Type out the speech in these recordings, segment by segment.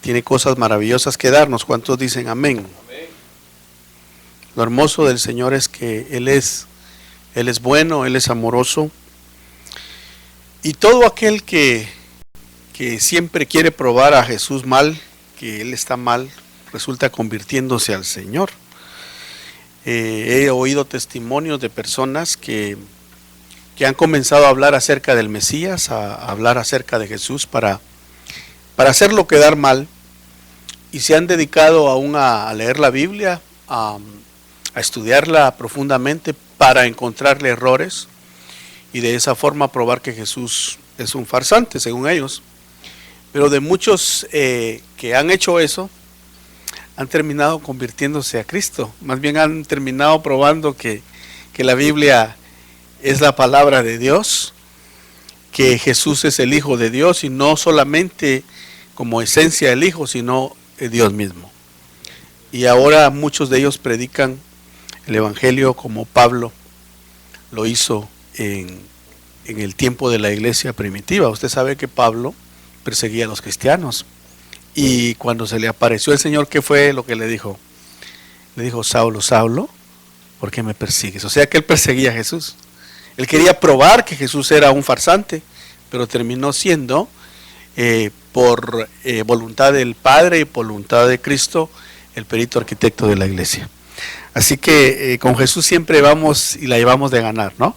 tiene cosas maravillosas que darnos. ¿Cuántos dicen amén? Lo hermoso del Señor es que Él es bueno, Él es amoroso. Y todo aquel que siempre quiere probar a Jesús mal, que Él está mal, resulta convirtiéndose al Señor. He oído testimonios de personas que han comenzado a hablar acerca del Mesías, a hablar acerca de Jesús para hacerlo quedar mal, y se han dedicado aún a leer la Biblia, a estudiarla profundamente para encontrarle errores y de esa forma probar que Jesús es un farsante, según ellos. Pero de muchos que han hecho eso, han terminado convirtiéndose a Cristo. Más bien han terminado probando que la Biblia es la palabra de Dios, que Jesús es el Hijo de Dios, y no solamente como esencia el Hijo, sino Dios mismo. Y ahora muchos de ellos predican el Evangelio como Pablo lo hizo en el tiempo de la iglesia primitiva. Usted sabe que Pablo perseguía a los cristianos, y cuando se le apareció el Señor, ¿qué fue lo que le dijo? Le dijo: Saulo, Saulo, ¿por qué me persigues? O sea que él perseguía a Jesús. Él quería probar que Jesús era un farsante, pero terminó siendo por voluntad del Padre y por voluntad de Cristo el perito arquitecto de la iglesia. Así que con Jesús siempre vamos y la llevamos de ganar, ¿no?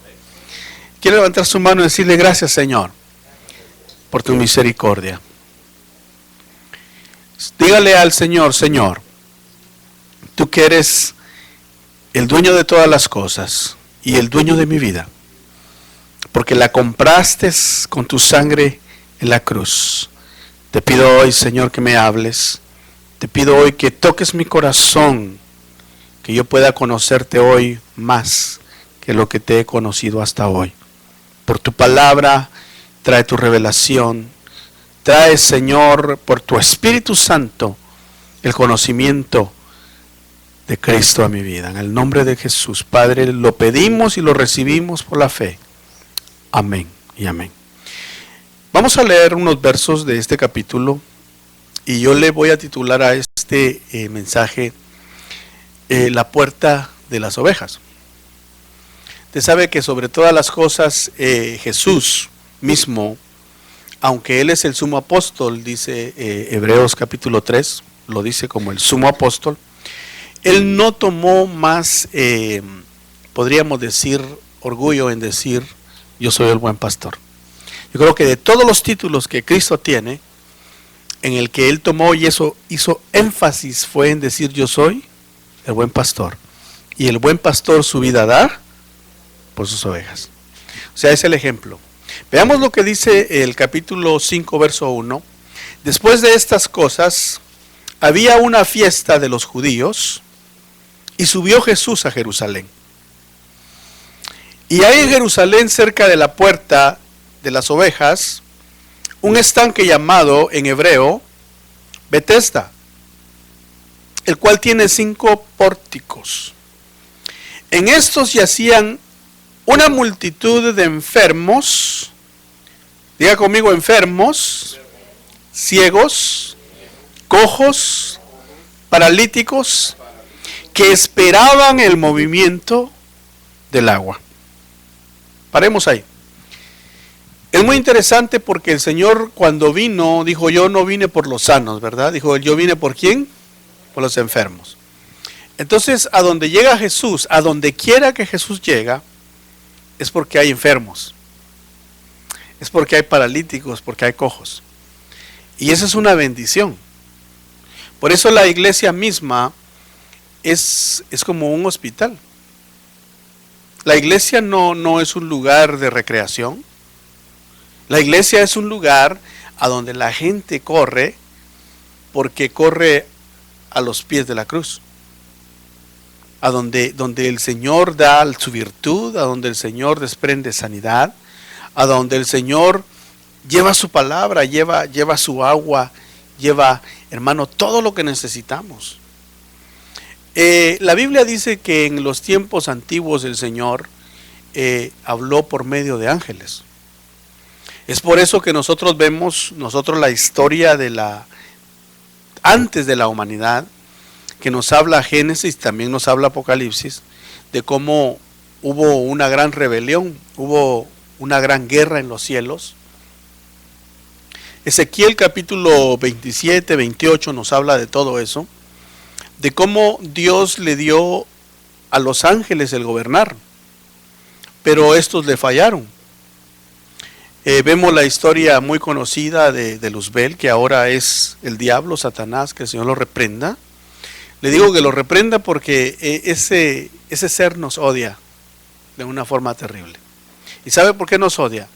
Quiero levantar su mano y decirle: gracias, Señor, por tu misericordia. Dígale al Señor: Señor, tú que eres el dueño de todas las cosas y el dueño de mi vida, porque la compraste con tu sangre en la cruz. Te pido hoy, Señor, que me hables. Te pido hoy que toques mi corazón, que yo pueda conocerte hoy más que lo que te he conocido hasta hoy. Por tu palabra, trae tu revelación. Trae, Señor, por tu Espíritu Santo, el conocimiento de Cristo a mi vida. En el nombre de Jesús, Padre, lo pedimos y lo recibimos por la fe. Amén y amén. Vamos a leer unos versos de este capítulo, y yo le voy a titular a este mensaje La puerta de las ovejas. Usted sabe que sobre todas las cosas Jesús mismo, aunque Él es el sumo apóstol, dice Hebreos capítulo 3, lo dice como el sumo apóstol, Él no tomó más, podríamos decir, orgullo en decir: yo soy el buen pastor. Yo creo que de todos los títulos que Cristo tiene, en el que Él tomó y eso hizo énfasis fue en decir: yo soy el buen pastor. Y el buen pastor su vida da por sus ovejas. O sea, es el ejemplo. Veamos lo que dice el capítulo 5, verso 1. Después de estas cosas, había una fiesta de los judíos, y subió Jesús a Jerusalén. Y hay en Jerusalén, cerca de la puerta de las ovejas, un estanque llamado en hebreo Betesda, el cual tiene 5 pórticos. En estos yacían una multitud de enfermos, diga conmigo: enfermos, ciegos, cojos, paralíticos, que esperaban el movimiento del agua. Paremos ahí. Es muy interesante porque el Señor, cuando vino, dijo: yo no vine por los sanos, ¿verdad? Dijo: yo vine ¿por quién? Por los enfermos. Entonces, a donde llega Jesús, a donde quiera que Jesús llega, es porque hay enfermos, es porque hay paralíticos, porque hay cojos. Y esa es una bendición. Por eso la iglesia misma es como un hospital. La iglesia no es un lugar de recreación. La iglesia es un lugar a donde la gente corre, porque corre a los pies de la cruz. A donde el Señor da su virtud, a donde el Señor desprende sanidad, a donde el Señor lleva su palabra, lleva su agua, lleva, hermano, todo lo que necesitamos. La Biblia dice que en los tiempos antiguos el Señor habló por medio de ángeles. Es por eso que nosotros vemos la historia de antes de la humanidad, que nos habla Génesis, también nos habla Apocalipsis, de cómo hubo una gran rebelión, hubo una gran guerra en los cielos. Ezequiel capítulo 27, 28 nos habla de todo eso, de cómo Dios le dio a los ángeles el gobernar, pero estos le fallaron. Vemos la historia muy conocida de Luzbel, que ahora es el diablo, Satanás, que el Señor lo reprenda. Le digo que lo reprenda porque ese ser nos odia de una forma terrible. ¿Y sabe por qué nos odia?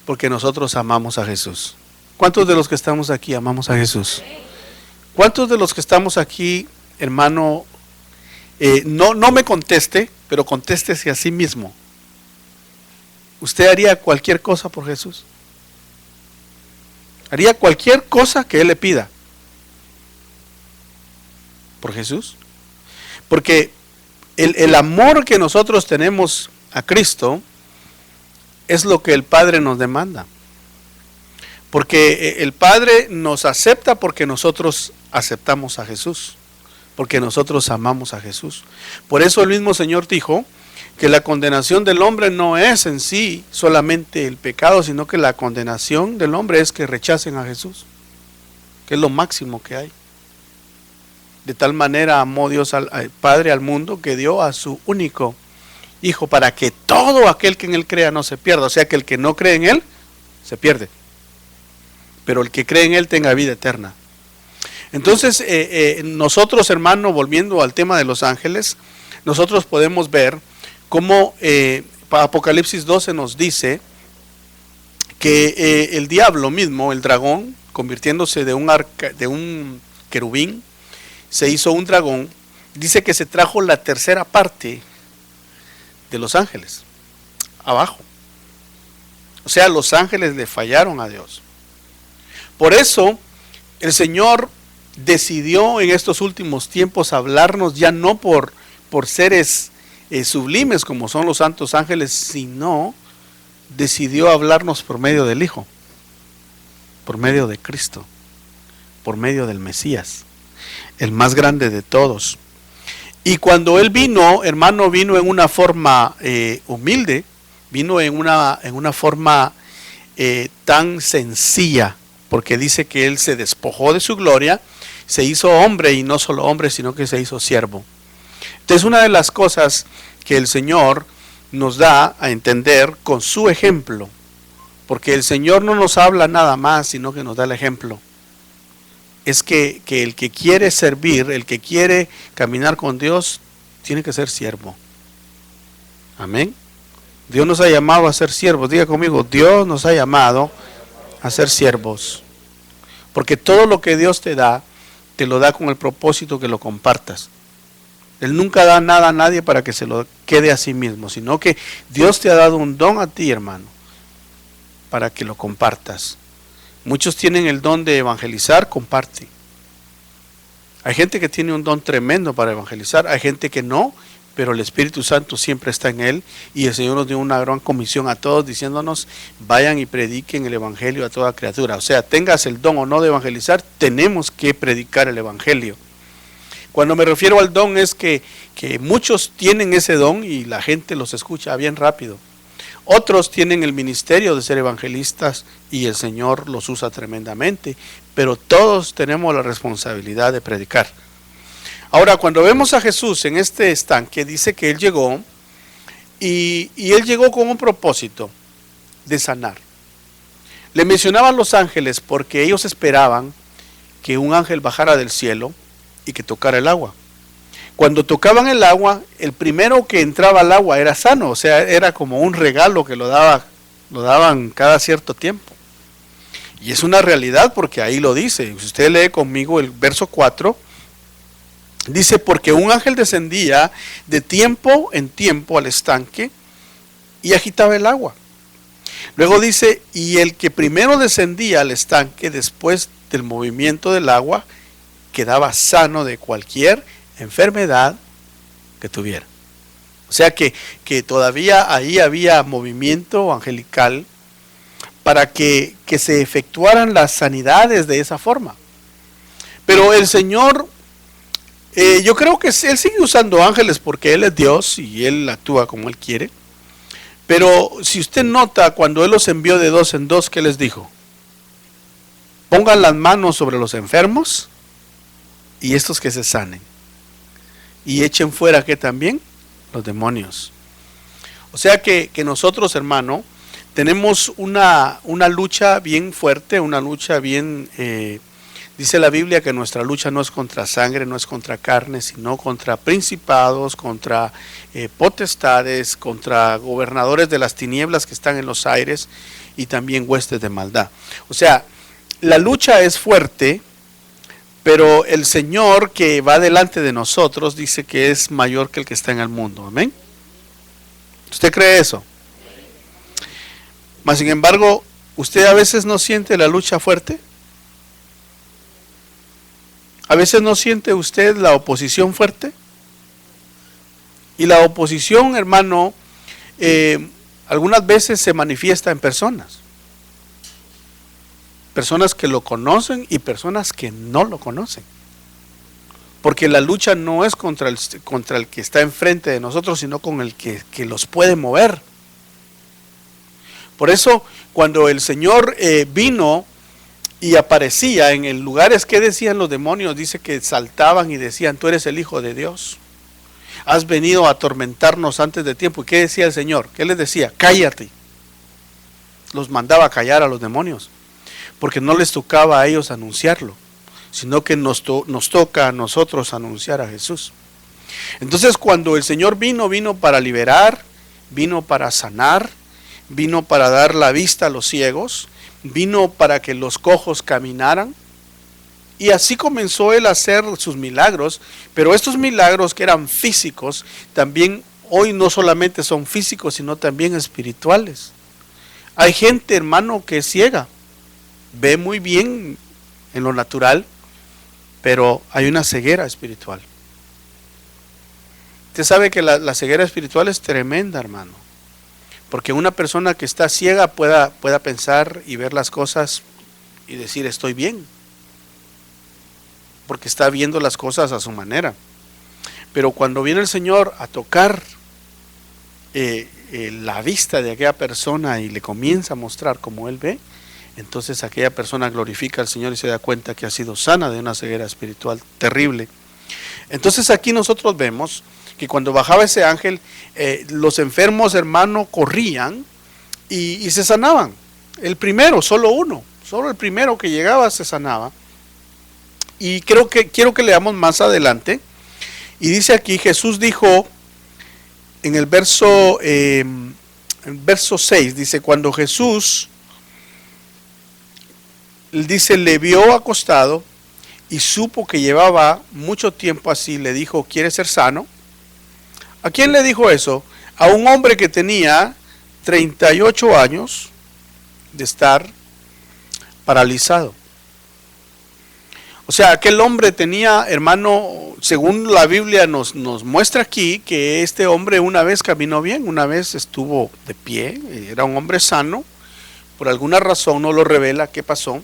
Porque nosotros amamos a Jesús. ¿Cuántos de los que estamos aquí amamos a Jesús? ¿Cuántos de los que estamos aquí, hermano, no me conteste, pero contéstese a sí mismo? ¿Usted haría cualquier cosa por Jesús? ¿Haría cualquier cosa que Él le pida por Jesús? Porque el amor que nosotros tenemos a Cristo es lo que el Padre nos demanda. Porque el Padre nos acepta porque nosotros aceptamos a Jesús, porque nosotros amamos a Jesús. Por eso el mismo Señor dijo que la condenación del hombre no es en sí solamente el pecado, sino que la condenación del hombre es que rechacen a Jesús, que es lo máximo que hay. De tal manera amó Dios al Padre al mundo, que dio a su único Hijo, para que todo aquel que en Él crea no se pierda. O sea que el que no cree en Él se pierde, pero el que cree en Él tenga vida eterna. Entonces nosotros, hermano, volviendo al tema de los ángeles, nosotros podemos ver cómo Apocalipsis 12 nos dice que el diablo mismo, el dragón, convirtiéndose de un querubín, se hizo un dragón. Dice que se trajo la tercera parte de los ángeles abajo. O sea, los ángeles le fallaron a Dios. Por eso el Señor decidió en estos últimos tiempos hablarnos ya no por seres sublimes como son los santos ángeles, sino decidió hablarnos por medio del Hijo, por medio de Cristo, por medio del Mesías, el más grande de todos. Y cuando Él vino, hermano, vino en una forma humilde, vino en una forma tan sencilla, porque dice que Él se despojó de su gloria, se hizo hombre, y no solo hombre, sino que se hizo siervo. Entonces, una de las cosas que el Señor nos da a entender con su ejemplo, porque el Señor no nos habla nada más, sino que nos da el ejemplo, es que el que quiere servir, el que quiere caminar con Dios, tiene que ser siervo. Amén. Dios nos ha llamado a ser siervos. Diga conmigo, Dios nos ha llamado a ser siervos. Porque todo lo que Dios te lo da con el propósito que lo compartas. Él nunca da nada a nadie para que se lo quede a sí mismo, sino que Dios te ha dado un don a ti, hermano, para que lo compartas. Muchos tienen el don de evangelizar, comparte. Hay gente que tiene un don tremendo para evangelizar, hay gente que no, pero el Espíritu Santo siempre está en él, y el Señor nos dio una gran comisión a todos diciéndonos, vayan y prediquen el evangelio a toda criatura. O sea, tengas el don o no de evangelizar, tenemos que predicar el evangelio. Cuando me refiero al don es que muchos tienen ese don y la gente los escucha bien rápido. Otros tienen el ministerio de ser evangelistas y el Señor los usa tremendamente, pero todos tenemos la responsabilidad de predicar. Ahora, cuando vemos a Jesús en este estanque, dice que Él llegó y Él llegó con un propósito de sanar. Le mencionaban los ángeles porque ellos esperaban que un ángel bajara del cielo y que tocara el agua. Cuando tocaban el agua, el primero que entraba al agua era sano, o sea, era como un regalo que lo daban cada cierto tiempo. Y es una realidad porque ahí lo dice. Si usted lee conmigo el verso 4, dice, porque un ángel descendía de tiempo en tiempo al estanque y agitaba el agua. Luego dice, y el que primero descendía al estanque después del movimiento del agua, quedaba sano de cualquier enfermedad que tuviera. O sea que todavía ahí había movimiento angelical para que se efectuaran las sanidades de esa forma. Pero el Señor, yo creo que Él sigue usando ángeles porque Él es Dios y Él actúa como Él quiere. Pero si usted nota, cuando Él los envió de dos en dos, ¿qué les dijo? Pongan las manos sobre los enfermos y estos que se sanen. Y echen fuera, ¿qué también? Los demonios. O sea que nosotros, hermano, tenemos una lucha bien fuerte, una lucha bien... dice la Biblia que nuestra lucha no es contra sangre, no es contra carne, sino contra principados, contra potestades, contra gobernadores de las tinieblas que están en los aires y también huestes de maldad. O sea, la lucha es fuerte, pero el Señor que va delante de nosotros dice que es mayor que el que está en el mundo. Amén. ¿Usted cree eso? Mas sin embargo, ¿usted a veces no siente la lucha fuerte? ¿A veces no siente usted la oposición fuerte? Y la oposición, hermano, algunas veces se manifiesta en personas. Personas que lo conocen y personas que no lo conocen. Porque la lucha no es contra el que está enfrente de nosotros, sino con el que los puede mover. Por eso, cuando el Señor vino y aparecía en lugares que decían los demonios, dice que saltaban y decían: tú eres el Hijo de Dios. Has venido a atormentarnos antes de tiempo. ¿Y qué decía el Señor? ¿Qué les decía? Cállate. Los mandaba a callar a los demonios, porque no les tocaba a ellos anunciarlo, sino que nos toca a nosotros anunciar a Jesús. Entonces, cuando el Señor vino para liberar, vino para sanar, vino para dar la vista a los ciegos, vino para que los cojos caminaran, y así comenzó Él a hacer sus milagros. Pero estos milagros que eran físicos, también hoy no solamente son físicos, sino también espirituales. Hay gente, hermano, que es ciega, ve muy bien en lo natural, pero hay una ceguera espiritual. Usted sabe que la ceguera espiritual es tremenda, hermano, porque una persona que está ciega pueda pensar y ver las cosas y decir: estoy bien, porque está viendo las cosas a su manera. Pero cuando viene el Señor a tocar la vista de aquella persona y le comienza a mostrar como Él ve, entonces aquella persona glorifica al Señor y se da cuenta que ha sido sana de una ceguera espiritual terrible. Entonces aquí nosotros vemos que cuando bajaba ese ángel, los enfermos, hermano, corrían y se sanaban. El primero, solo el primero que llegaba se sanaba. Y quiero que leamos más adelante. Y dice aquí: Jesús dijo en el verso 6, dice: cuando Jesús, dice, le vio acostado y supo que llevaba mucho tiempo así, le dijo: ¿quieres ser sano? ¿A quién le dijo eso? A un hombre que tenía 38 años de estar paralizado. O sea, aquel hombre tenía, hermano, según la Biblia nos muestra aquí, que este hombre una vez caminó bien, una vez estuvo de pie, era un hombre sano. Por alguna razón no lo revela qué pasó.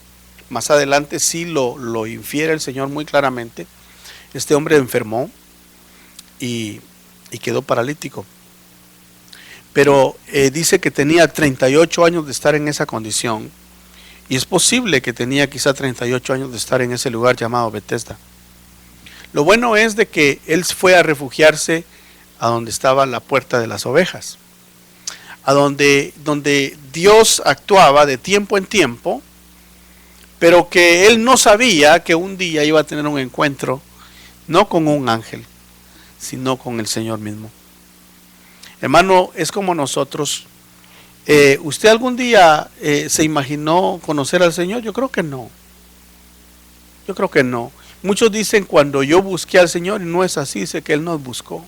Más adelante sí lo infiere el Señor muy claramente. Este hombre enfermó y quedó paralítico. Pero dice que tenía 38 años de estar en esa condición. Y es posible que tenía quizá 38 años de estar en ese lugar llamado Betesda. Lo bueno es de que él fue a refugiarse a donde estaba la puerta de las ovejas, a donde Dios actuaba de tiempo en tiempo, pero que él no sabía que un día iba a tener un encuentro, no con un ángel, sino con el Señor mismo. Hermano, es como nosotros. ¿Usted algún día se imaginó conocer al Señor? Yo creo que no. Yo creo que no. Muchos dicen: cuando yo busqué al Señor, y no es así. Dice que Él nos buscó,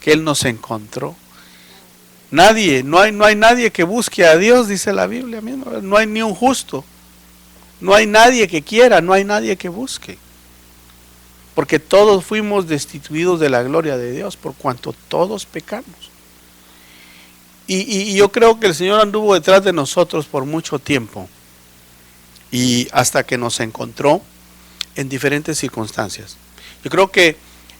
que Él nos encontró. No hay nadie que busque a Dios, dice la Biblia misma. No hay ni un justo. No hay nadie que quiera, no hay nadie que busque. Porque todos fuimos destituidos de la gloria de Dios, por cuanto todos pecamos. Y yo creo que el Señor anduvo detrás de nosotros por mucho tiempo. Y hasta que nos encontró, en diferentes circunstancias. Yo creo que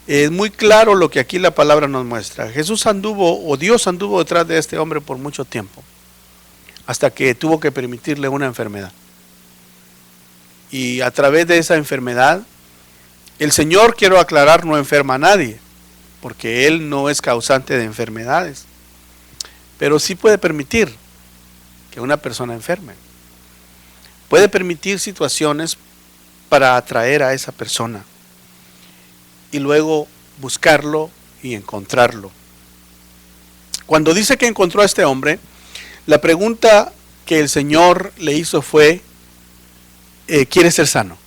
es muy claro lo que aquí la palabra nos muestra. Jesús anduvo, o Dios anduvo detrás de este hombre por mucho tiempo, hasta que tuvo que permitirle una enfermedad. Y a través de esa enfermedad, el Señor, quiero aclarar, no enferma a nadie, porque Él no es causante de enfermedades, pero sí puede permitir que una persona enferme. Puede permitir situaciones para atraer a esa persona y luego buscarlo y encontrarlo. Cuando dice que encontró a este hombre, la pregunta que el Señor le hizo fue, ¿quiere ser sano?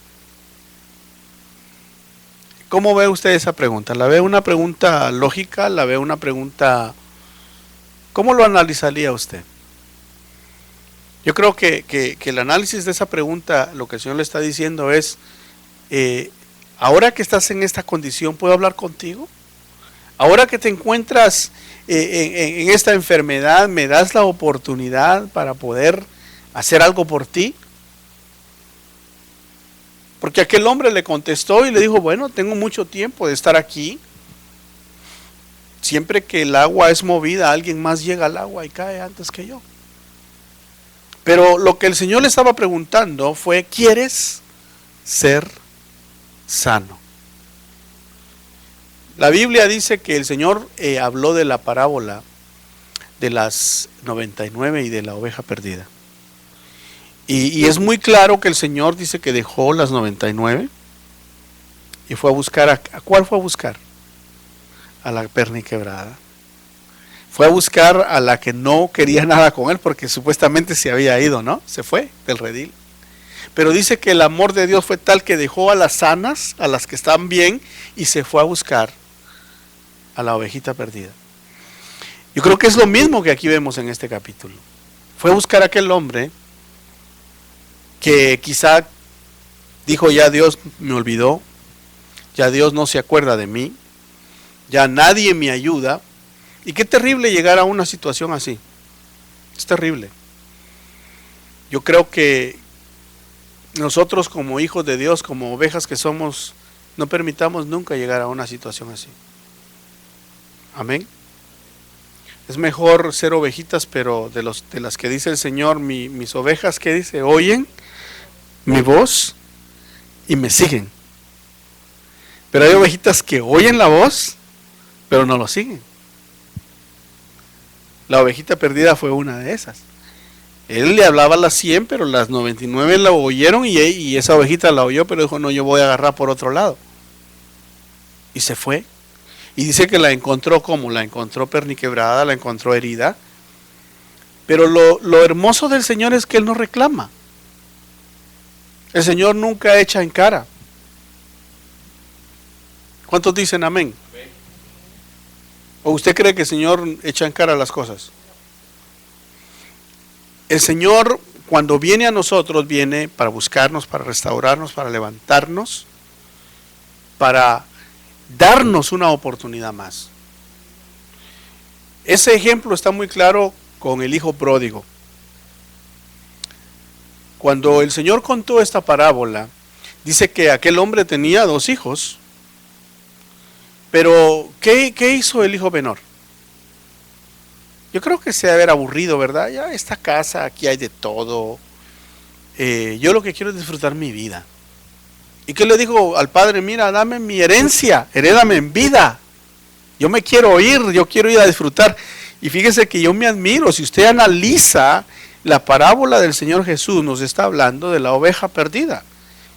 ¿Cómo ve usted esa pregunta? ¿La ve una pregunta lógica? ¿La ve una pregunta... ¿Cómo lo analizaría usted? Yo creo que el análisis de esa pregunta, lo que el Señor le está diciendo es, ahora que estás en esta condición, ¿puedo hablar contigo? Ahora que te encuentras en esta enfermedad, ¿me das la oportunidad para poder hacer algo por ti? Porque aquel hombre le contestó y le dijo, bueno, tengo mucho tiempo de estar aquí. Siempre que el agua es movida, alguien más llega al agua y cae antes que yo. Pero lo que el Señor le estaba preguntando fue, ¿quieres ser sano? La Biblia dice que el Señor habló de la parábola de las 99 y de la oveja perdida. Y es muy claro que el Señor dice que dejó las 99 y fue a buscar, ¿a cuál fue a buscar? A la perniquebrada. Fue a buscar a la que no quería nada con él porque supuestamente se había ido, ¿no? Se fue del redil. Pero dice que el amor de Dios fue tal que dejó a las sanas, a las que están bien, y se fue a buscar a la ovejita perdida. Yo creo que es lo mismo que aquí vemos en este capítulo. Fue a buscar a aquel hombre que quizá dijo, ya Dios me olvidó, ya Dios no se acuerda de mí, ya nadie me ayuda. Y qué terrible llegar a una situación así. Es terrible. Yo creo que nosotros como hijos de Dios, como ovejas que somos, no permitamos nunca llegar a una situación así. Amén. Es mejor ser ovejitas, pero de las que dice el Señor, mis ovejas, ¿qué dice? Oyen mi voz y me siguen. Pero hay ovejitas que oyen la voz, pero no lo siguen. La ovejita perdida fue una de esas. Él le hablaba a las 100, pero las 99 la oyeron y esa ovejita la oyó, pero dijo, no, yo voy a agarrar por otro lado. Y se fue. Y dice que la encontró como, la encontró perniquebrada, la encontró herida. Pero lo hermoso del Señor es que Él no reclama. El Señor nunca echa en cara. ¿Cuántos dicen amén? ¿O usted cree que el Señor echa en cara las cosas? El Señor, cuando viene a nosotros, viene para buscarnos, para restaurarnos, para levantarnos, para darnos una oportunidad más. Ese ejemplo está muy claro con el hijo pródigo. Cuando el Señor contó esta parábola, dice que aquel hombre tenía 2 hijos. Pero, ¿qué hizo el hijo menor? Yo creo que se debe haber aburrido, ¿verdad? Ya esta casa, aquí hay de todo. Yo lo que quiero es disfrutar mi vida. ¿Y qué le dijo al padre? Mira, dame mi herencia, herédame en vida. Yo me quiero ir, yo quiero ir a disfrutar. Y fíjese que yo me admiro, si usted analiza la parábola del Señor Jesús, nos está hablando de la oveja perdida.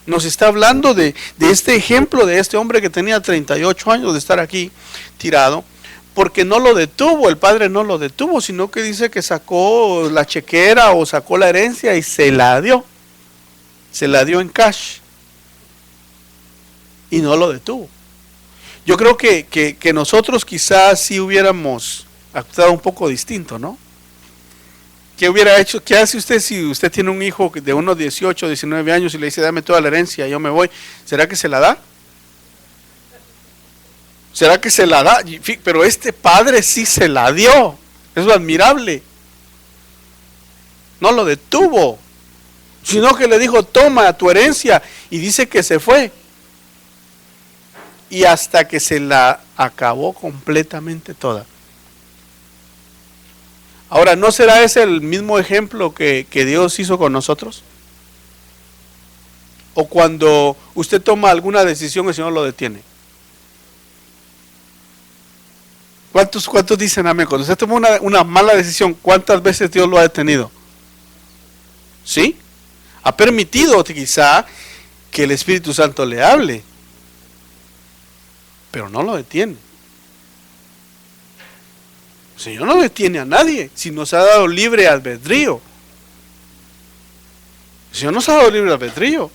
Nos está hablando de este ejemplo de este hombre que tenía 38 años de estar aquí tirado, porque no lo detuvo, el padre no lo detuvo, sino que dice que sacó la chequera o sacó la herencia y se la dio en cash y no lo detuvo. Yo creo que nosotros quizás sí hubiéramos actuado un poco distinto, ¿no? ¿Qué hubiera hecho? ¿Qué hace usted si usted tiene un hijo de unos 18, 19 años y le dice, dame toda la herencia, yo me voy? ¿Será que se la da? ¿Será que se la da? Pero este padre sí se la dio. Es lo admirable. No lo detuvo, sino que le dijo, toma tu herencia. Y dice que se fue. y hasta que se la acabó completamente toda. Ahora, ¿no será ese el mismo ejemplo que Dios hizo con nosotros? O cuando usted toma alguna decisión, el Señor lo detiene. ¿Cuántos dicen amén? Cuando usted toma una mala decisión, ¿cuántas veces Dios lo ha detenido? ¿Sí? Ha permitido quizá que el Espíritu Santo le hable, pero no lo detiene. El Señor no detiene a nadie, si nos ha dado libre albedrío. El Señor nos ha dado libre albedrío.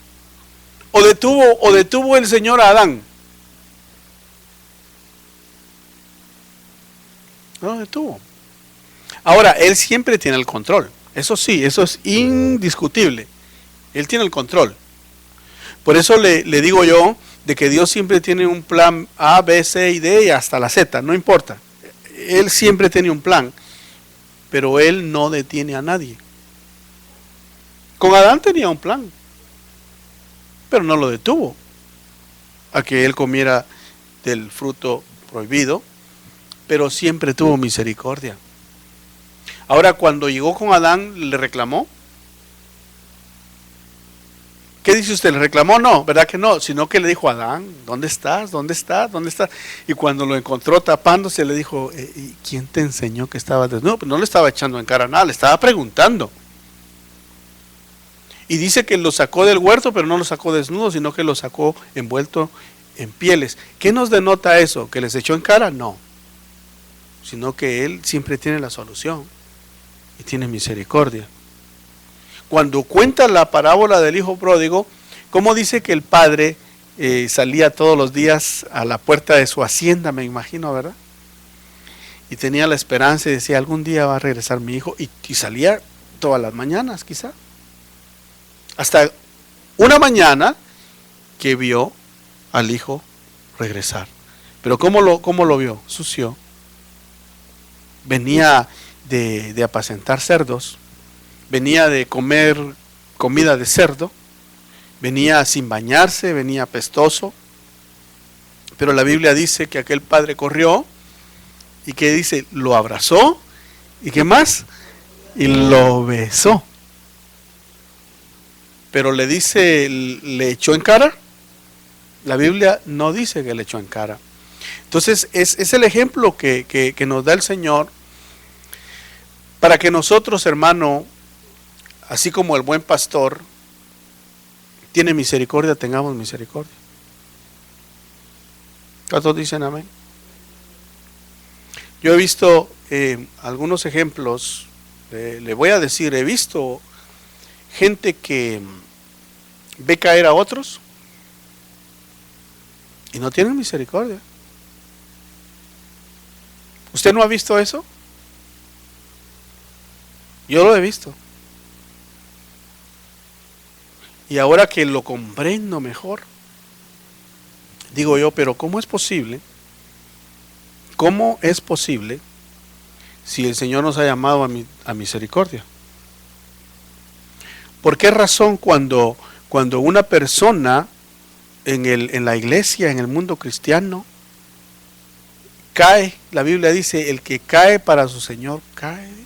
¿O detuvo el Señor a Adán? No lo detuvo. Ahora, Él siempre tiene el control. Eso sí, eso es indiscutible. Él tiene el control. Por eso le digo yo de que Dios siempre tiene un plan A, B, C y D y hasta la Z, no importa. Él siempre tiene un plan, pero Él no detiene a nadie. Con Adán tenía un plan, pero no lo detuvo a que él comiera del fruto prohibido, pero siempre tuvo misericordia. Ahora, cuando llegó con Adán, ¿le reclamó? ¿Qué dice usted? ¿Le reclamó? No, ¿verdad que no? Sino que le dijo a Adán, ¿dónde estás? ¿Dónde estás? ¿Dónde estás? Y cuando lo encontró tapándose, le dijo, ¿y quién te enseñó que estabas desnudo? Pues no le estaba echando en cara nada, le estaba preguntando. Y dice que lo sacó del huerto, pero no lo sacó desnudo, sino que lo sacó envuelto en pieles. ¿Qué nos denota eso? ¿Que les echó en cara? No. Sino que Él siempre tiene la solución y tiene misericordia. Cuando cuenta la parábola del hijo pródigo, ¿cómo dice que el padre salía todos los días a la puerta de su hacienda, me imagino, ¿verdad? Y tenía la esperanza y decía, algún día va a regresar mi hijo, y salía todas las mañanas quizá. Hasta una mañana que vio al hijo regresar. Pero ¿cómo lo vio? Sucio. Venía de apacentar cerdos, venía de comer comida de cerdo, venía sin bañarse, venía apestoso. Pero la Biblia dice que aquel padre corrió y que dice, lo abrazó y ¿qué más? Y lo besó. Pero le dice, ¿le echó en cara? La Biblia no dice que le echó en cara. Entonces es el ejemplo que nos da el Señor para que nosotros, hermano, así como el buen pastor tiene misericordia, tengamos misericordia. ¿Cuántos dicen amén? Yo he visto algunos ejemplos, le voy a decir, he visto gente que ve caer a otros y no tienen misericordia. ¿Usted no ha visto eso? Yo lo he visto. Y ahora que lo comprendo mejor, digo yo, pero ¿cómo es posible? ¿Cómo es posible si el Señor nos ha llamado a misericordia? ¿Por qué razón cuando una persona en la iglesia, en el mundo cristiano, cae? La Biblia dice, el que cae para su Señor, cae.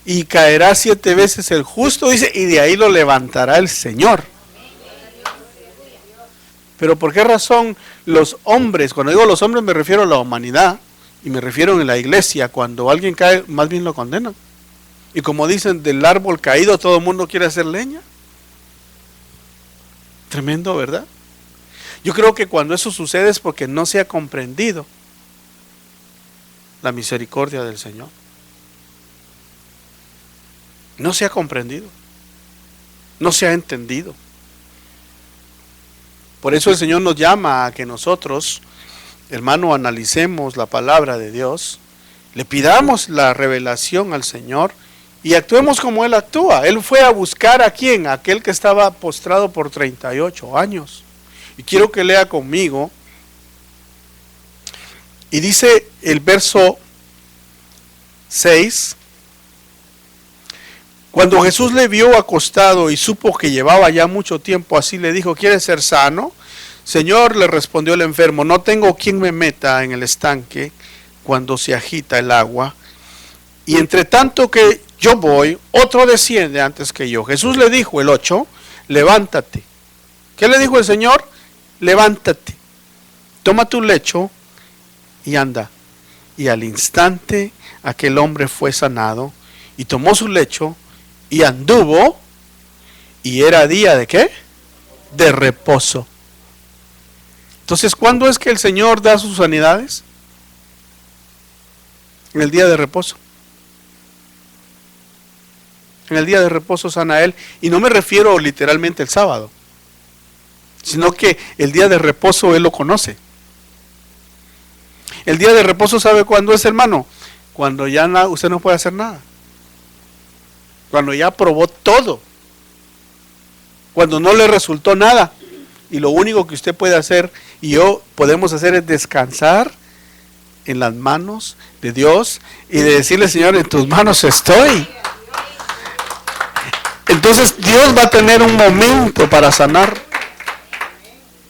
Y caerá 7 veces el justo, dice, y de ahí lo levantará el Señor. Pero ¿por qué razón los hombres, cuando digo los hombres me refiero a la humanidad, y me refiero en la iglesia, cuando alguien cae, más bien lo condenan? Y como dicen, del árbol caído todo el mundo quiere hacer leña. Tremendo, ¿verdad? Yo creo que cuando eso sucede es porque no se ha comprendido la misericordia del Señor. No se ha comprendido. No se ha entendido. Por eso el Señor nos llama a que nosotros, hermano, analicemos la palabra de Dios, le pidamos la revelación al Señor y actuemos como Él actúa. Él fue a buscar a quién, a aquel que estaba postrado por 38 años. Y quiero que lea conmigo. Y dice el verso 6, Cuando Jesús le vio acostado y supo que llevaba ya mucho tiempo así, le dijo: ¿quieres ser sano? Señor, le respondió el enfermo, no tengo quien me meta en el estanque cuando se agita el agua, y entre tanto que yo voy, otro desciende antes que yo. Jesús le dijo, el 8, levántate. ¿Qué le dijo el Señor? Levántate, toma tu lecho y anda. Y al instante aquel hombre fue sanado y tomó su lecho y anduvo, y era día ¿de qué? De reposo. Entonces, ¿cuándo es que el Señor da sus sanidades? En el día de reposo. En el día de reposo sana Él, y no me refiero literalmente el sábado, sino que el día de reposo Él lo conoce. El día de reposo, ¿sabe cuándo es, hermano? Cuando ya usted no puede hacer nada. Cuando ya probó todo. Cuando no le resultó nada. Y lo único que usted puede hacer y yo podemos hacer es descansar en las manos de Dios y de decirle: Señor, en tus manos estoy. Entonces Dios va a tener un momento para sanar,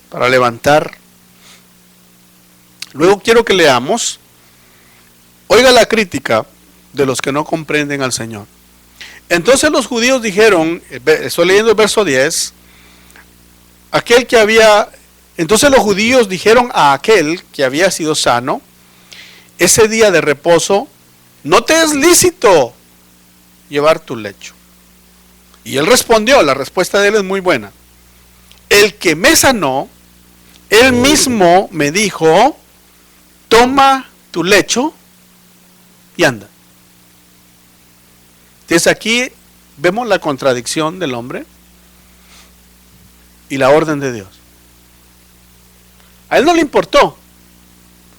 para levantar. Luego quiero que leamos, oiga la crítica de los que no comprenden al Señor. Entonces los judíos dijeron, estoy leyendo el verso 10, entonces los judíos dijeron a aquel que había sido sano, ese día de reposo, no te es lícito llevar tu lecho. Y él respondió, la respuesta de él es muy buena. El que me sanó, él mismo me dijo, toma tu lecho y anda. Entonces aquí vemos la contradicción del hombre y la orden de Dios. A él no le importó.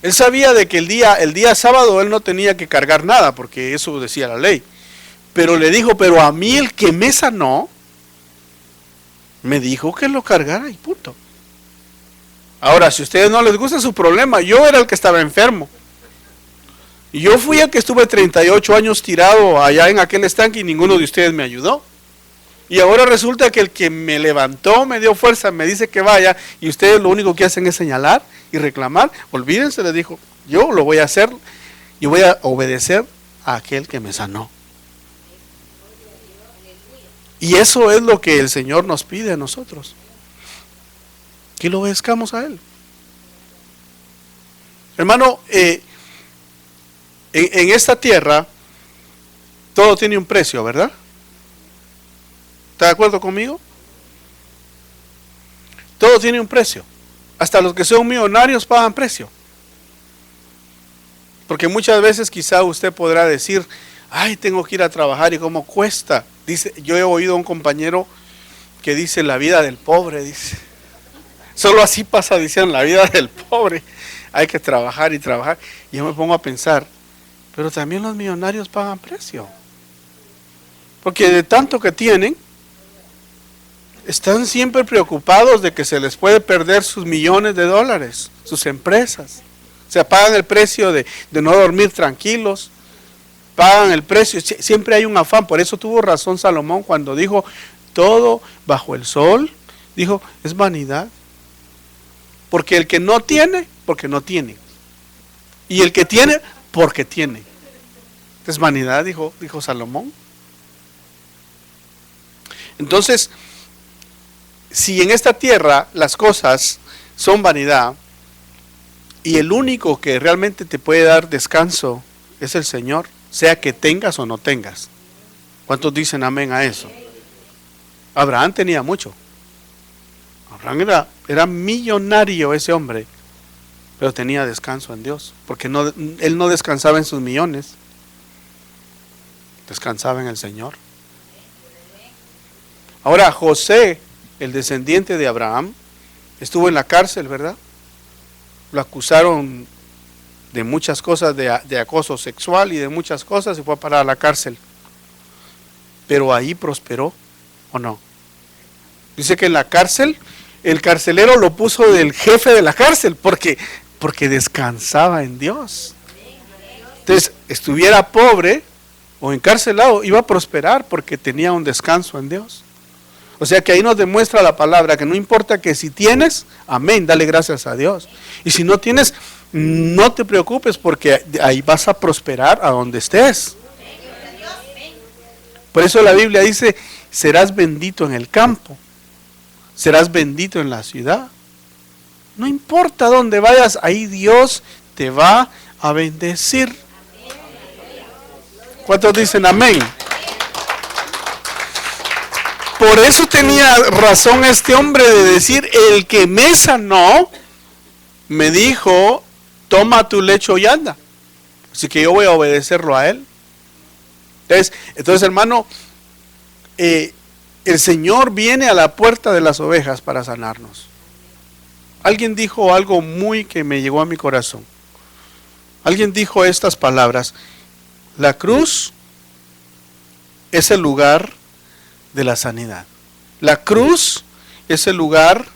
Él sabía de que el día sábado él no tenía que cargar nada, porque eso decía la ley. Pero le dijo, pero a mí el que me sanó, me dijo que lo cargara y punto. Ahora, si a ustedes no les gusta, su problema. Yo era el que estaba enfermo. Y yo fui el que estuve 38 años tirado allá en aquel estanque y ninguno de ustedes me ayudó. Y ahora resulta que el que me levantó, me dio fuerza, me dice que vaya, y ustedes lo único que hacen es señalar y reclamar. Olvídense, les dijo, yo lo voy a hacer, yo voy a obedecer a aquel que me sanó. Y eso es lo que el Señor nos pide a nosotros, que lo obedezcamos a Él. Hermano, en esta tierra todo tiene un precio, ¿verdad? ¿Está de acuerdo conmigo? Todo tiene un precio. Hasta los que son millonarios pagan precio. Porque muchas veces quizá usted podrá decir, ay, tengo que ir a trabajar y cómo cuesta. Dice, yo he oído a un compañero que dice, la vida del pobre, dice. Solo así pasa, dicen, la vida del pobre. Hay que trabajar y trabajar. Y yo me pongo a pensar, pero también los millonarios pagan precio. Porque de tanto que tienen, están siempre preocupados de que se les puede perder sus millones de dólares, sus empresas. O sea, pagan el precio de no dormir tranquilos, pagan el precio, siempre hay un afán. Por eso tuvo razón Salomón cuando dijo, todo bajo el sol, dijo, es vanidad. Porque el que no tiene, porque no tiene. Y el que tiene, porque tiene. Es vanidad, dijo Salomón. Entonces, si en esta tierra las cosas son vanidad y el único que realmente te puede dar descanso es el Señor, sea que tengas o no tengas. ¿Cuántos dicen amén a eso? Abraham tenía mucho. Abraham era millonario ese hombre, pero tenía descanso en Dios, porque él no descansaba en sus millones, descansaba en el Señor. Ahora José, el descendiente de Abraham, estuvo en la cárcel, ¿verdad? Lo acusaron de muchas cosas, de acoso sexual y de muchas cosas, y fue a parar a la cárcel. Pero ahí prosperó, ¿o no? Dice que en la cárcel, el carcelero lo puso del jefe de la cárcel, porque descansaba en Dios. Entonces, estuviera pobre, o encarcelado, iba a prosperar porque tenía un descanso en Dios. O sea que ahí nos demuestra la palabra que no importa que si tienes, amén, dale gracias a Dios. Y si no tienes, no te preocupes porque ahí vas a prosperar a donde estés. Por eso la Biblia dice, serás bendito en el campo, serás bendito en la ciudad. No importa dónde vayas, ahí Dios te va a bendecir. ¿Cuántos dicen amén? Por eso tenía razón este hombre de decir, el que me sanó, me dijo, toma tu lecho y anda. Así que yo voy a obedecerlo a él. Entonces hermano, el Señor viene a la puerta de las ovejas para sanarnos. Alguien dijo algo muy que me llegó a mi corazón. Alguien dijo estas palabras: la cruz es el lugar de la sanidad. La cruz es el lugar,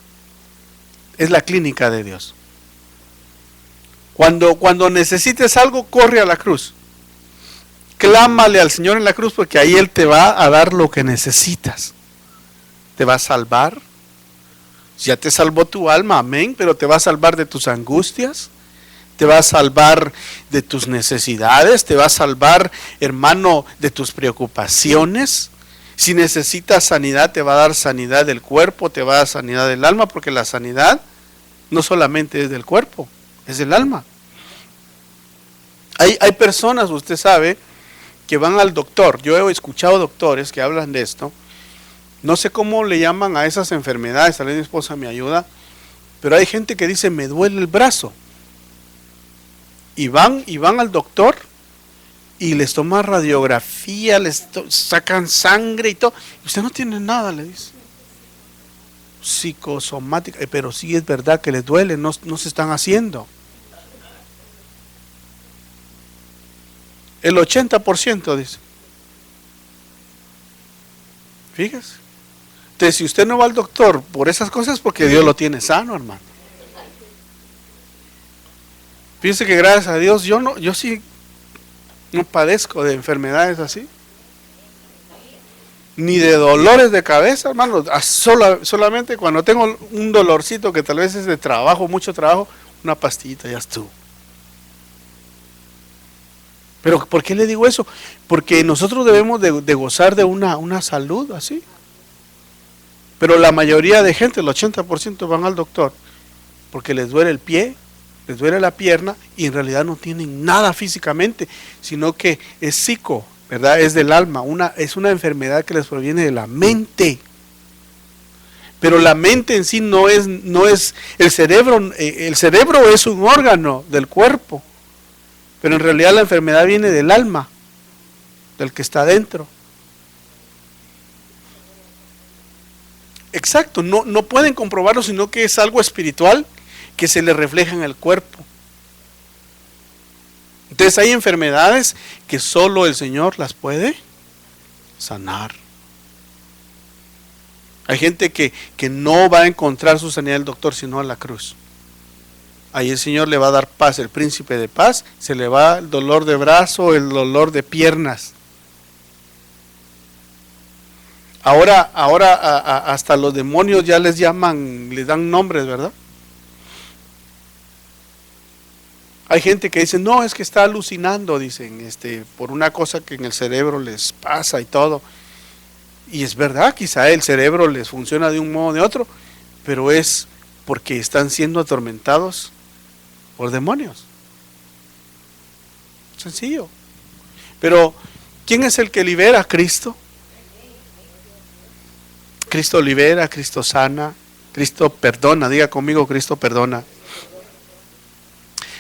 es la clínica de Dios. Cuando necesites algo, corre a la cruz. Clámale al Señor en la cruz porque ahí Él te va a dar lo que necesitas. Te va a salvar. Ya te salvó tu alma, amén, pero te va a salvar de tus angustias. Te va a salvar de tus necesidades. Te va a salvar, hermano, de tus preocupaciones. Si necesitas sanidad, te va a dar sanidad del cuerpo, te va a dar sanidad del alma, porque la sanidad no solamente es del cuerpo, es del alma. Hay personas, usted sabe, que van al doctor. Yo he escuchado doctores que hablan de esto. No sé cómo le llaman a esas enfermedades, tal vez mi esposa me ayuda, pero hay gente que dice, me duele el brazo. Y van al doctor y les toman radiografía, les sacan sangre y todo. Y usted no tiene nada, le dice. Psicosomática, pero sí es verdad que les duele, no se están haciendo. El 80% dice. Fíjese. Entonces, si usted no va al doctor por esas cosas, porque Dios lo tiene sano, hermano. Fíjese que gracias a Dios, yo sí no padezco de enfermedades así. Ni de dolores de cabeza, hermano. Solamente cuando tengo un dolorcito que tal vez es de trabajo, mucho trabajo, una pastillita, ya estuvo. Pero ¿por qué le digo eso? Porque nosotros debemos de gozar de una salud así. Pero la mayoría de gente, el 80% van al doctor porque les duele el pie, les duele la pierna y en realidad no tienen nada físicamente, sino que es psico, ¿verdad? Es del alma, es una enfermedad que les proviene de la mente. Pero la mente en sí no es el cerebro es un órgano del cuerpo. Pero en realidad la enfermedad viene del alma, del que está adentro. Exacto, no pueden comprobarlo, sino que es algo espiritual que se le refleja en el cuerpo. Entonces hay enfermedades que solo el Señor las puede sanar. Hay gente que no va a encontrar su sanidad del doctor sino a la cruz. Ahí el Señor le va a dar paz, el príncipe de paz, se le va el dolor de brazo, el dolor de piernas. Ahora hasta los demonios ya les dan nombres, ¿verdad? Hay gente que dice, no, es que está alucinando, dicen, por una cosa que en el cerebro les pasa y todo. Y es verdad, quizá el cerebro les funciona de un modo o de otro, pero es porque están siendo atormentados por demonios. Sencillo. Pero, ¿quién es el que libera? Cristo. Cristo libera, Cristo sana, Cristo perdona. Diga conmigo, Cristo perdona.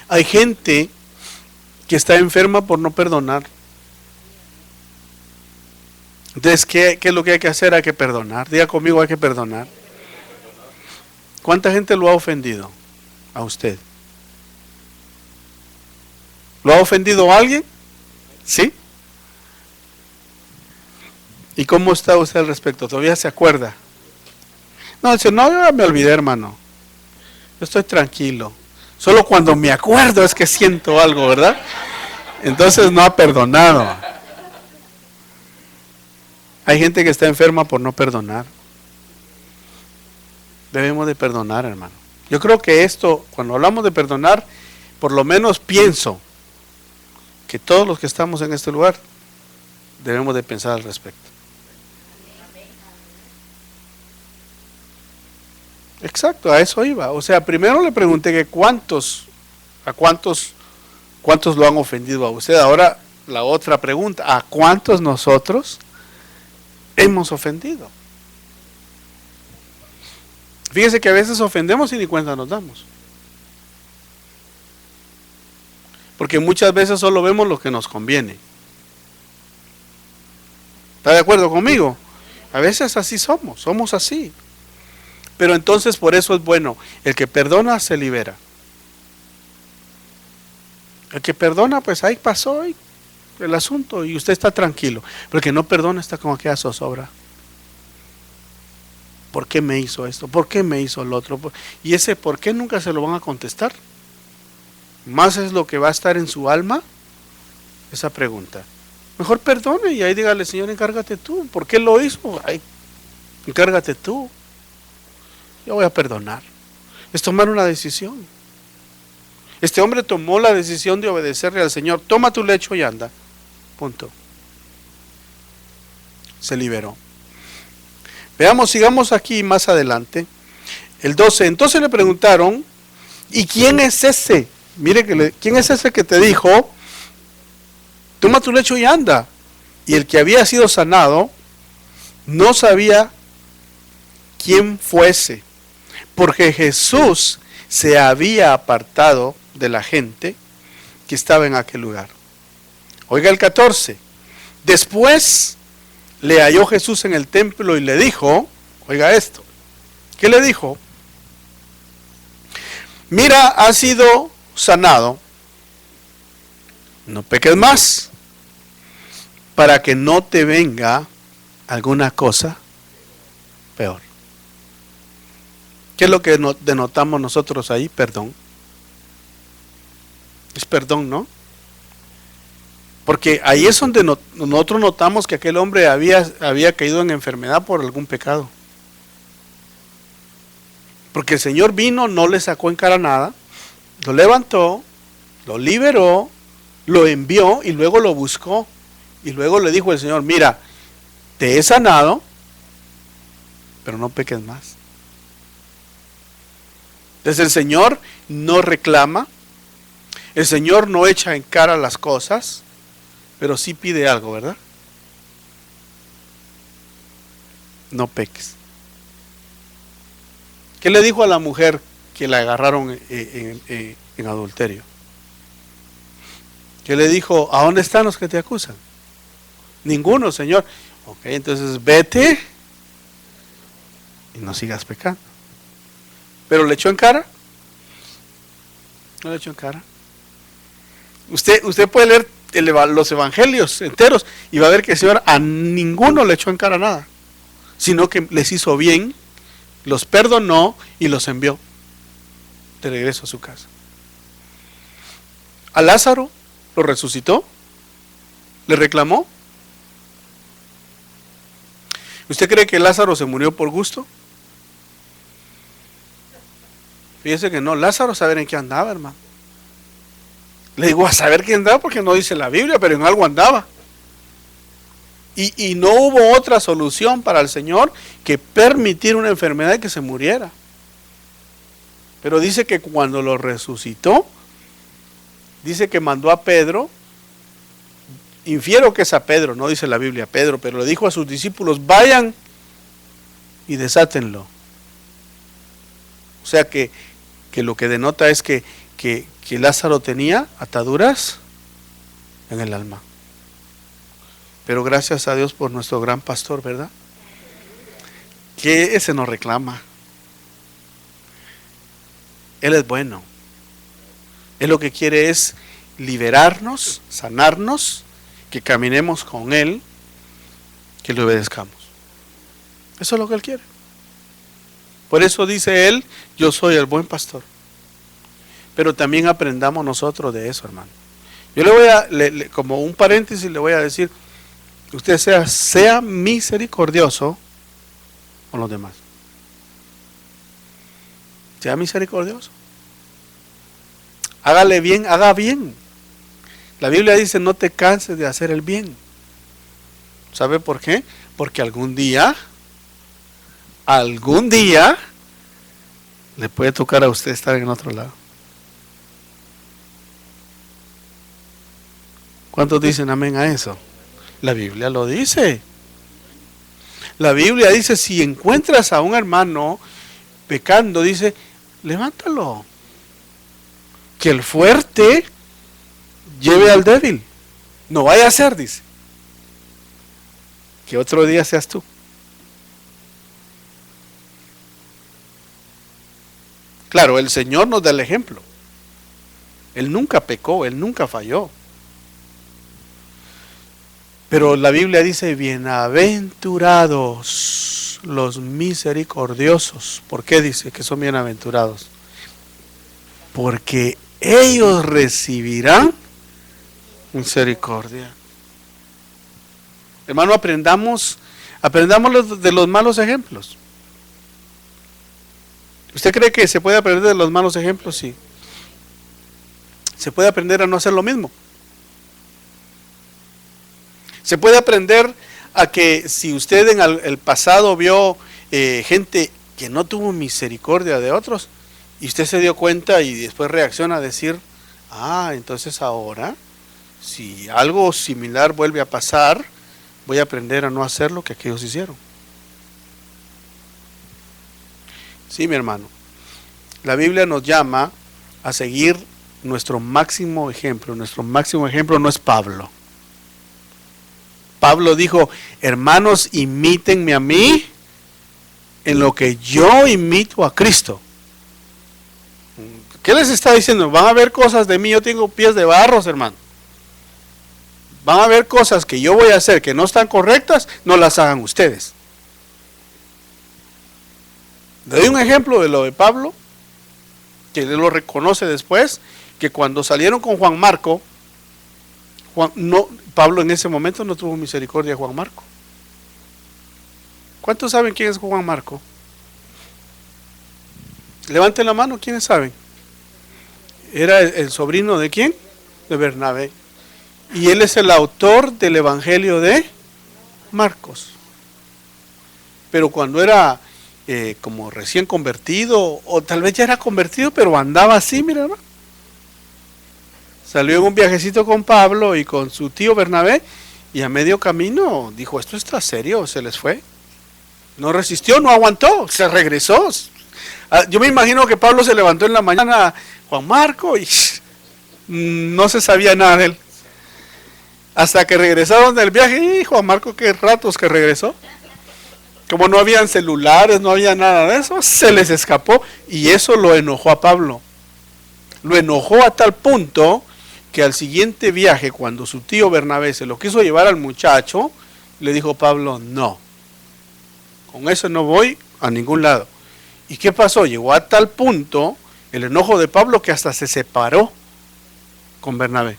Hay gente que está enferma por no perdonar. Entonces, ¿qué es lo que hay que hacer? Hay que perdonar. Diga conmigo, hay que perdonar. ¿Cuánta gente lo ha ofendido a usted? ¿Lo ha ofendido a alguien? ¿Sí? ¿Y cómo está usted al respecto? ¿Todavía se acuerda? No, dice, no, yo me olvidé, hermano. Yo estoy tranquilo. Solo cuando me acuerdo es que siento algo, ¿verdad? Entonces no ha perdonado. Hay gente que está enferma por no perdonar. Debemos de perdonar, hermano. Yo creo que esto, cuando hablamos de perdonar, por lo menos pienso que todos los que estamos en este lugar debemos de pensar al respecto. Exacto, a eso iba. O sea, primero le pregunté que a cuántos lo han ofendido a usted. Ahora la otra pregunta, ¿a cuántos nosotros hemos ofendido? Fíjese que a veces ofendemos y ni cuenta nos damos. Porque muchas veces solo vemos lo que nos conviene. ¿Está de acuerdo conmigo? A veces así somos así. Pero entonces por eso es bueno, el que perdona se libera. El que perdona, pues ahí pasó el asunto y usted está tranquilo. Pero el que no perdona está como aquella zozobra. ¿Por qué me hizo esto? ¿Por qué me hizo el otro? Y ese por qué nunca se lo van a contestar. Más es lo que va a estar en su alma, esa pregunta. Mejor perdone y ahí dígale, Señor, encárgate tú. ¿Por qué lo hizo? Ay, encárgate tú. Yo voy a perdonar. Es tomar una decisión. Este hombre tomó la decisión de obedecerle al Señor. Toma tu lecho y anda. Punto. Se liberó. Veamos, sigamos aquí más adelante. El 12. Entonces le preguntaron, ¿y quién es ese? Mire, ¿quién es ese que te dijo, toma tu lecho y anda? Y el que había sido sanado no sabía quién fuese, porque Jesús se había apartado de la gente que estaba en aquel lugar. Oiga el 14. Después le halló Jesús en el templo y le dijo, oiga esto, ¿qué le dijo? Mira, has sido sanado, no peques más, para que no te venga alguna cosa peor. ¿Qué es lo que denotamos nosotros ahí? Perdón. Es perdón, ¿no? Porque ahí es donde nosotros notamos que aquel hombre había caído en enfermedad por algún pecado. Porque el Señor vino, no le sacó en cara nada, lo levantó, lo liberó, lo envió y luego lo buscó. Y luego le dijo el Señor, mira, te he sanado, pero no peques más. Entonces el Señor no reclama, el Señor no echa en cara las cosas, pero sí pide algo, ¿verdad? No peques. ¿Qué le dijo a la mujer que la agarraron en adulterio? ¿Qué le dijo? ¿A dónde están los que te acusan? Ninguno, Señor. Ok, entonces vete y no sigas pecando. ¿Pero le echó en cara? No le echó en cara. Usted puede leer los evangelios enteros y va a ver que el Señor a ninguno le echó en cara nada, sino que les hizo bien, los perdonó y los envió de regreso a su casa. A Lázaro lo resucitó, le reclamó. ¿Usted cree que Lázaro se murió por gusto? Fíjese que no, Lázaro saber en qué andaba, hermano. Le digo a saber qué andaba porque no dice la Biblia, pero en algo andaba. Y no hubo otra solución para el Señor que permitir una enfermedad y que se muriera. Pero dice que cuando lo resucitó, dice que mandó a Pedro, infiero que es a Pedro, no dice la Biblia Pedro, pero le dijo a sus discípulos, vayan y desátenlo. O sea que lo que denota es que Lázaro tenía ataduras en el alma. Pero gracias a Dios por nuestro gran pastor, ¿verdad? Que ese nos reclama. Él es bueno. Él lo que quiere es liberarnos, sanarnos, que caminemos con Él, que le obedezcamos. Eso es lo que Él quiere. Por eso dice Él, yo soy el buen pastor. Pero también aprendamos nosotros de eso, hermano. Yo le voy a, como un paréntesis, le voy a decir, usted sea misericordioso con los demás. Sea misericordioso. Hágale bien, haga bien. La Biblia dice, no te canses de hacer el bien. ¿Sabe por qué? Porque algún día le puede tocar a usted estar en otro lado. ¿Cuántos dicen amén a eso? La Biblia lo dice. La Biblia dice, si encuentras a un hermano pecando, dice, levántalo. Que el fuerte lleve al débil. No vaya a ser, dice, que otro día seas tú. Claro, el Señor nos da el ejemplo. Él nunca pecó, Él nunca falló. Pero la Biblia dice, bienaventurados los misericordiosos. ¿Por qué dice que son bienaventurados? Porque ellos recibirán misericordia. Hermano, aprendamos de los malos ejemplos. ¿Usted cree que se puede aprender de los malos ejemplos? Sí. Se puede aprender a no hacer lo mismo. Se puede aprender a que si usted en el pasado vio gente que no tuvo misericordia de otros, y usted se dio cuenta y después reacciona a decir, entonces ahora, si algo similar vuelve a pasar, voy a aprender a no hacer lo que aquellos hicieron. Sí, mi hermano. La Biblia nos llama a seguir nuestro máximo ejemplo. Nuestro máximo ejemplo no es Pablo. Pablo dijo, hermanos, imítenme a mí en lo que yo imito a Cristo. ¿Qué les está diciendo? Van a ver cosas de mí, yo tengo pies de barros, hermano. Van a ver cosas que yo voy a hacer que no están correctas, no las hagan ustedes. Le doy un ejemplo de lo de Pablo, que él lo reconoce después, que cuando salieron con Juan Marco, Pablo en ese momento no tuvo misericordia de Juan Marco. ¿Cuántos saben quién es Juan Marco? Levanten la mano, ¿quiénes saben? Era el sobrino ¿de quién? De Bernabé. Y él es el autor del Evangelio de Marcos. Pero cuando era como recién convertido, o tal vez ya era convertido, pero andaba así, mira, ¿no? Salió en un viajecito con Pablo y con su tío Bernabé, y a medio camino dijo, esto está serio, se les fue. No resistió, no aguantó, se regresó. Yo me imagino que Pablo se levantó en la mañana, Juan Marco, y no se sabía nada de él. Hasta que regresaron del viaje, y Juan Marco, qué ratos que regresó. Como no habían celulares, no había nada de eso, se les escapó, y eso lo enojó a Pablo. Lo enojó a tal punto que al siguiente viaje, cuando su tío Bernabé se lo quiso llevar al muchacho, le dijo Pablo, no, con eso no voy a ningún lado. ¿Y qué pasó? Llegó a tal punto el enojo de Pablo que hasta se separó con Bernabé.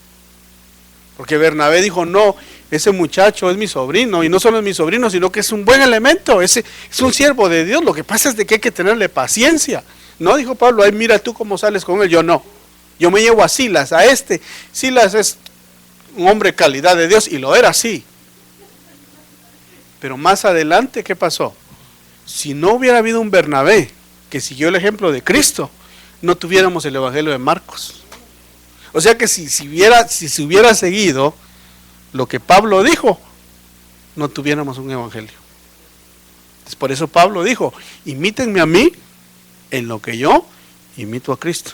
Porque Bernabé dijo, no, ese muchacho es mi sobrino, y no solo es mi sobrino, sino que es un buen elemento, es un siervo de Dios, lo que pasa es de que hay que tenerle paciencia. No, dijo Pablo, ay, mira tú cómo sales con él, yo no. Yo me llevo a Silas, a este. Silas es un hombre de calidad de Dios, y lo era así. Pero más adelante, ¿qué pasó? Si no hubiera habido un Bernabé que siguió el ejemplo de Cristo, no tuviéramos el Evangelio de Marcos. O sea que si se hubiera seguido lo que Pablo dijo, no tuviéramos un Evangelio. Entonces, por eso Pablo dijo, imítenme a mí en lo que yo imito a Cristo.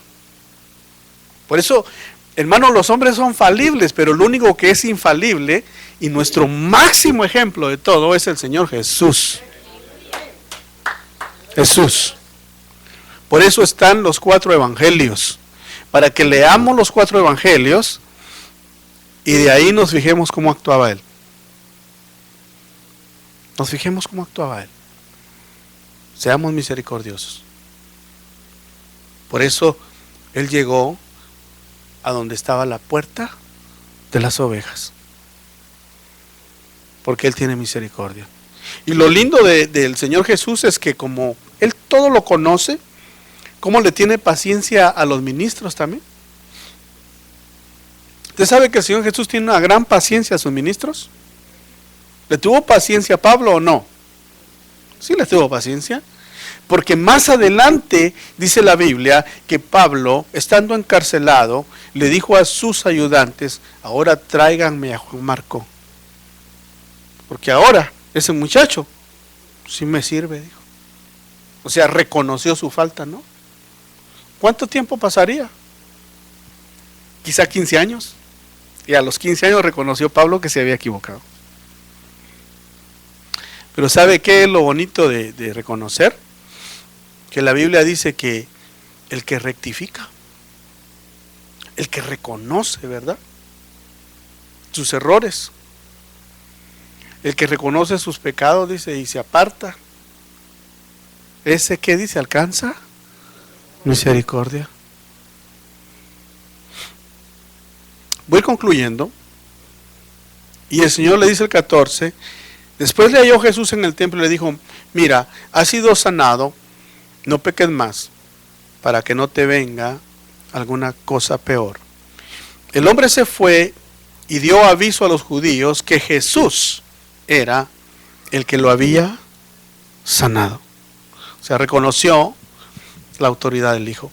Por eso, hermanos, los hombres son falibles, pero lo único que es infalible y nuestro máximo ejemplo de todo es el Señor Jesús. Jesús. Por eso están los 4 evangelios, para que leamos los 4 evangelios y de ahí nos fijemos cómo actuaba Él. Nos fijemos cómo actuaba Él. Seamos misericordiosos. Por eso Él llegó a donde estaba la puerta de las ovejas. porque Él tiene misericordia. Y lo lindo del Señor Jesús es que como Él todo lo conoce, ¿cómo le tiene paciencia a los ministros también? ¿Usted sabe que el Señor Jesús tiene una gran paciencia a sus ministros? ¿Le tuvo paciencia a Pablo o no? Sí le tuvo paciencia. Porque más adelante dice la Biblia que Pablo, estando encarcelado, le dijo a sus ayudantes: ahora tráiganme a Juan Marco. Porque ahora ese muchacho sí me sirve, dijo. O sea, reconoció su falta, ¿no? ¿Cuánto tiempo pasaría? Quizá 15 años. Y a los 15 años reconoció Pablo que se había equivocado. Pero ¿sabe qué es lo bonito de reconocer? Que la Biblia dice que el que rectifica, el que reconoce, ¿verdad?, sus errores, el que reconoce sus pecados, dice, y se aparta, ese que dice, alcanza misericordia. Voy concluyendo. Y el Señor le dice el 14, después le halló Jesús en el templo y le dijo: mira, has sido sanado, no peques más, para que no te venga alguna cosa peor. El hombre se fue y dio aviso a los judíos que Jesús era el que lo había sanado. O sea, reconoció la autoridad del Hijo.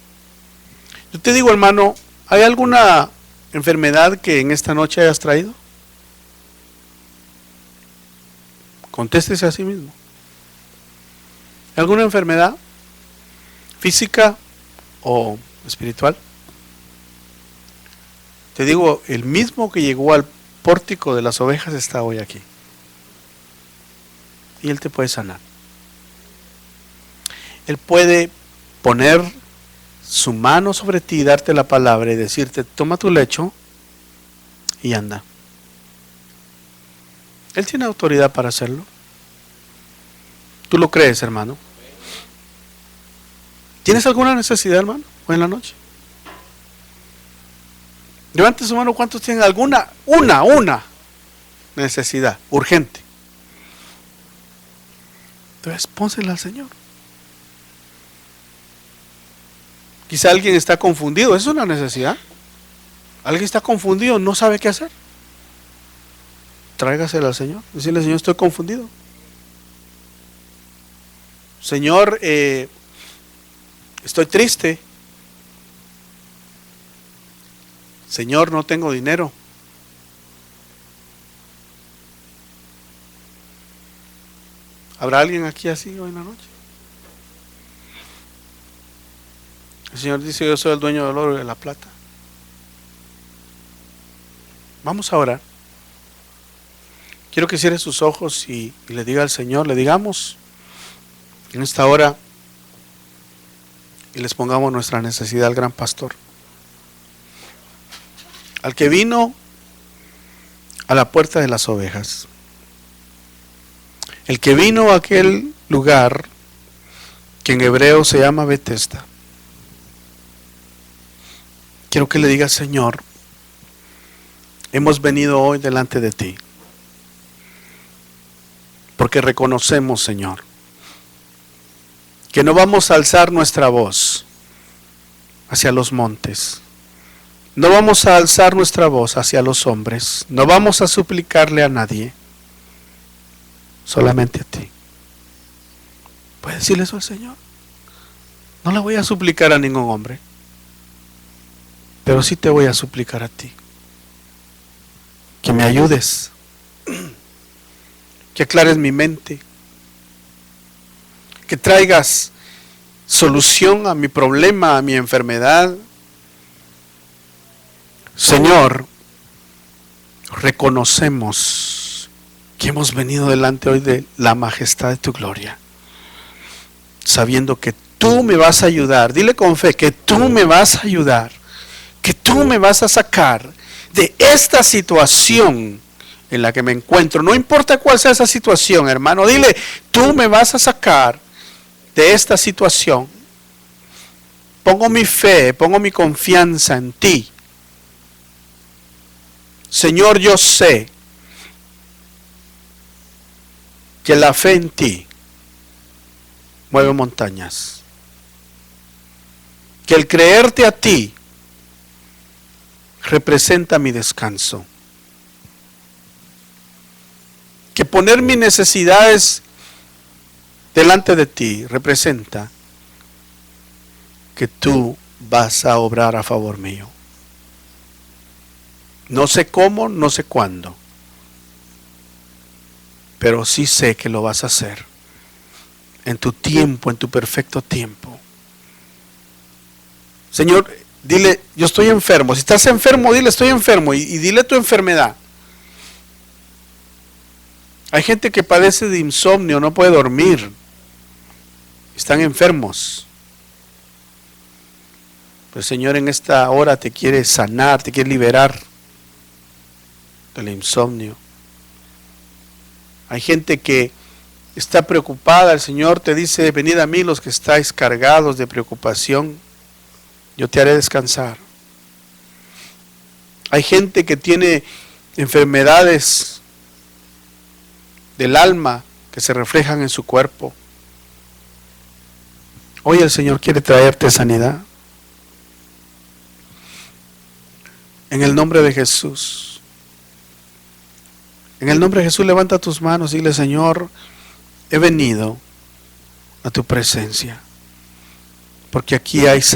Yo te digo, hermano, ¿hay alguna enfermedad que en esta noche hayas traído? Contéstese a sí mismo. ¿Alguna enfermedad física o espiritual? Te digo, el mismo que llegó al pórtico de las ovejas está hoy aquí. Y Él te puede sanar. Él puede poner su mano sobre ti y darte la palabra y decirte: toma tu lecho y anda. Él tiene autoridad para hacerlo. ¿Tú lo crees, hermano? ¿Tienes alguna necesidad, hermano, hoy en la noche? Levante su mano, ¿cuántos tienen alguna? Una necesidad urgente. Entonces, pónsela al Señor. Quizá alguien está confundido, es una necesidad. Alguien está confundido, no sabe qué hacer. Tráigasela al Señor. Decirle: Señor, estoy confundido. Señor, estoy triste. Señor, no tengo dinero. ¿Habrá alguien aquí así hoy en la noche? El Señor dice: yo soy el dueño del oro y de la plata. Vamos a orar. Quiero que cierre sus ojos y le diga al Señor, le digamos en esta hora y les pongamos nuestra necesidad al gran pastor, al que vino a la puerta de las ovejas, el que vino a aquel lugar que en hebreo se llama Betesda. Quiero que le diga: Señor, hemos venido hoy delante de ti, porque reconocemos, Señor, que no vamos a alzar nuestra voz hacia los montes, no vamos a alzar nuestra voz hacia los hombres, no vamos a suplicarle a nadie, solamente a ti. ¿Puedes decirle eso al Señor? No le voy a suplicar a ningún hombre, pero sí te voy a suplicar a ti, que me ayudes, que aclares mi mente, que traigas solución a mi problema, a mi enfermedad. Señor, reconocemos que hemos venido delante hoy de la majestad de tu gloria, sabiendo que tú me vas a ayudar. Dile con fe que tú me vas a ayudar, que tú me vas a sacar de esta situación en la que me encuentro. No importa cuál sea esa situación, hermano, dile: tú me vas a sacar de esta situación. Pongo mi fe, pongo mi confianza en ti. Señor, yo sé que la fe en ti mueve montañas. Que el creerte a ti representa mi descanso. Que poner mis necesidades delante de ti representa que tú vas a obrar a favor mío. No sé cómo, no sé cuándo, pero sí sé que lo vas a hacer en tu tiempo, en tu perfecto tiempo. Señor, dile, yo estoy enfermo. Si estás enfermo, dile, estoy enfermo, y dile tu enfermedad. Hay gente que padece de insomnio, no puede dormir. Están enfermos. Pero el Señor en esta hora te quiere sanar, te quiere liberar del insomnio. Hay gente que está preocupada. El Señor te dice, venid a mí los que estáis cargados de preocupación, yo te haré descansar. Hay gente que tiene enfermedades del alma que se reflejan en su cuerpo. Hoy el Señor quiere traerte sanidad. En el nombre de Jesús. En el nombre de Jesús, levanta tus manos y dile, Señor, he venido a tu presencia, porque aquí hay